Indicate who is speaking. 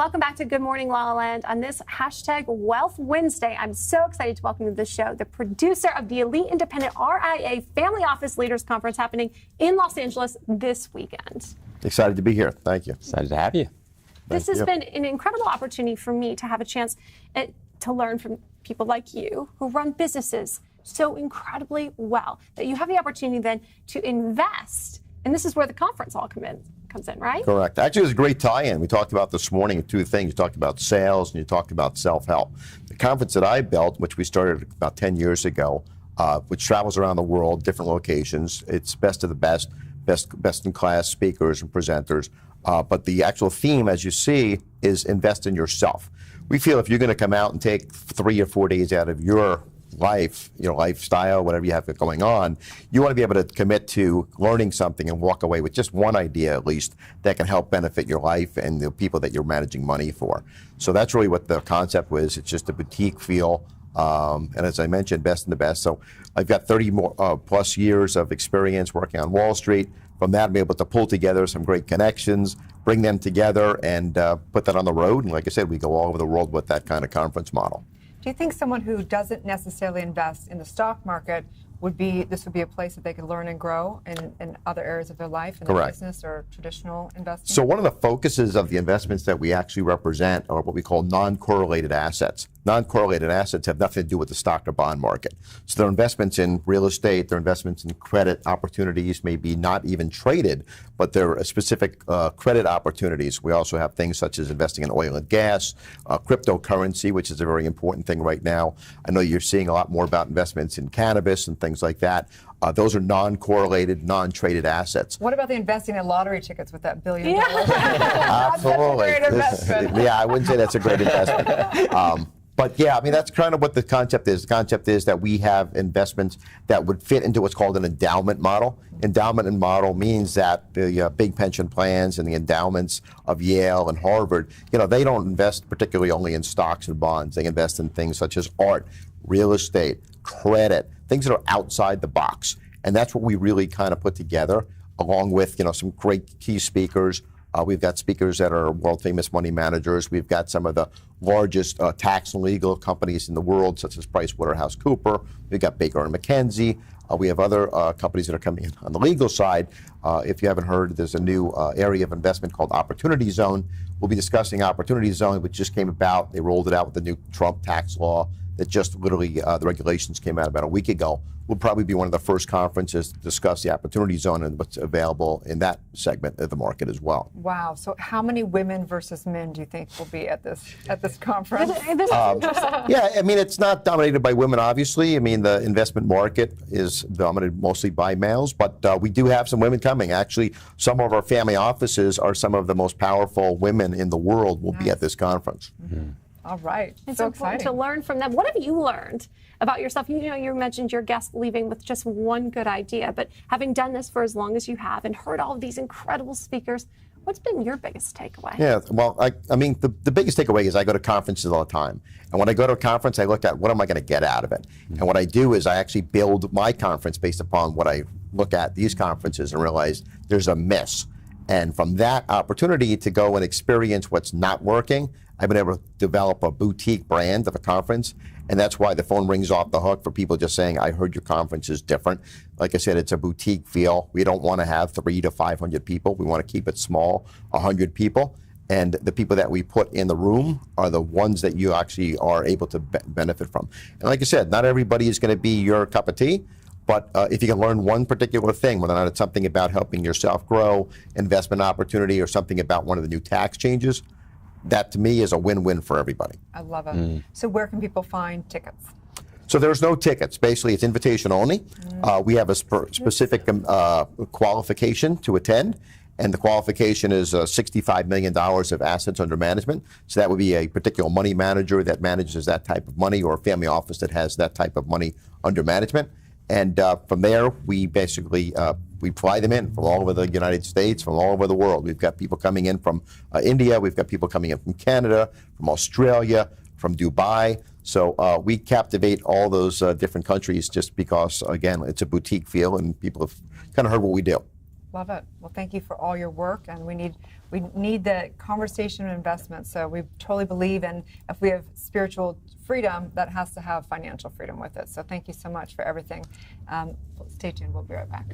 Speaker 1: Welcome back to Good Morning La La Land on this hashtag Wealth Wednesday. I'm so excited to welcome to the show the producer of the Elite Independent RIA Family Office Leaders Conference happening in Los Angeles this weekend.
Speaker 2: Excited to be here. Thank you.
Speaker 3: Excited to have you.
Speaker 1: This has been an incredible opportunity for me to have a chance to learn from people like you who run businesses so incredibly well that you have the opportunity then to invest. And this is where the conference all comes in, right?
Speaker 2: Correct. Actually, it was a great tie-in. We talked about this morning two things. You talked about sales and you talked about self-help. The conference that I built, which we started about 10 years ago, which travels around the world, different locations. It's best of the best in class speakers and presenters. But the actual theme, as you see, is invest in yourself. We feel if you're going to come out and take 3 or 4 days out of your life, your lifestyle, whatever you have going on, you want to be able to commit to learning something and walk away with just one idea at least that can help benefit your life and the people that you're managing money for. So that's really what the concept was. It's just a boutique feel. And as I mentioned, best in the best. So I've got 30 more plus years of experience working on Wall Street. From that, I'm able to pull together some great connections, bring them together, and put that on the road. And like I said, we go all over the world with that kind of conference model.
Speaker 4: Do you think someone who doesn't necessarily invest in the stock market would be a place that they could learn and grow in other areas of their life, in their business or traditional investing? So
Speaker 2: one of the focuses of the investments that we actually represent are what we call non-correlated assets. Non-correlated assets have nothing to do with the stock or bond market. So they're investments in real estate, they're investments in credit opportunities, maybe not even traded, but they're specific credit opportunities. We also have things such as investing in oil and gas, cryptocurrency, which is a very important thing right now. I know you're seeing a lot more about investments in cannabis and things like that. Those are non-correlated, non-traded assets.
Speaker 4: What about the investing in lottery tickets with that $1 billion?
Speaker 2: Absolutely.
Speaker 4: That's a great investment.
Speaker 2: Yeah, I wouldn't say that's a great investment. But yeah, I mean, that's kind of what the concept is. The concept is that we have investments that would fit into what's called an endowment model. Endowment model means that the big pension plans and the endowments of Yale and Harvard, they don't invest particularly only in stocks and bonds. They invest in things such as art, real estate, credit, things that are outside the box. And that's what we really kind of put together, along with, some great key speakers. We've got speakers that are world-famous money managers. We've got some of the largest tax and legal companies in the world, such as PricewaterhouseCoopers. We've got Baker & McKenzie. We have other companies that are coming in on the legal side. If you haven't heard, there's a new area of investment called Opportunity Zone. We'll be discussing Opportunity Zone, which just came about. They rolled it out with the new Trump tax law that just literally, the regulations came out about a week ago. We'll probably be one of the first conferences to discuss the Opportunity Zone and what's available in that segment of the market as well.
Speaker 4: Wow. So how many women versus men do you think will be at this conference?
Speaker 2: Yeah, I mean, it's not dominated by women, obviously. I mean, the investment market is dominated mostly by males, but we do have some women coming. Actually, some of our family offices are some of the most powerful women in the world will be at this conference.
Speaker 4: Mm-hmm. All right.
Speaker 1: It's
Speaker 4: so
Speaker 1: important
Speaker 4: exciting
Speaker 1: to learn from them. What have you learned about yourself? You mentioned your guest leaving with just one good idea, but having done this for as long as you have and heard all of these incredible speakers, what's been your biggest takeaway?
Speaker 2: Yeah, well, I mean, the biggest takeaway is I go to conferences all the time. And when I go to a conference, I look at what am I going to get out of it? And what I do is I actually build my conference based upon what I look at these conferences and realize there's a miss. And from that opportunity to go and experience what's not working, I've been able to develop a boutique brand of a conference, and that's why the phone rings off the hook for people just saying, I heard your conference is different. Like I said, it's a boutique feel. We don't want to have 300 to 500 people. We want to keep it small, 100 people. And the people that we put in the room are the ones that you actually are able to benefit from. And like I said, not everybody is going to be your cup of tea. But if you can learn one particular thing, whether or not it's something about helping yourself grow, investment opportunity, or something about one of the new tax changes, that to me is a win-win for everybody.
Speaker 4: I love it. So where can people find tickets?
Speaker 2: So there's no tickets. Basically, it's invitation only. We have a specific qualification to attend, and the qualification is $65 million of assets under management. So that would be a particular money manager that manages that type of money, or a family office that has that type of money under management. And from there, we basically we fly them in from all over the United States, from all over the world. We've got people coming in from India. We've got people coming in from Canada, from Australia, from Dubai. So we captivate all those different countries just because, again, it's a boutique feel and people have kind of heard what we do.
Speaker 4: Love it. Well, thank you for all your work, and we need the conversation of investment. So we totally believe in, if we have spiritual freedom, that has to have financial freedom with it. So thank you so much for everything. Stay tuned. We'll be right back.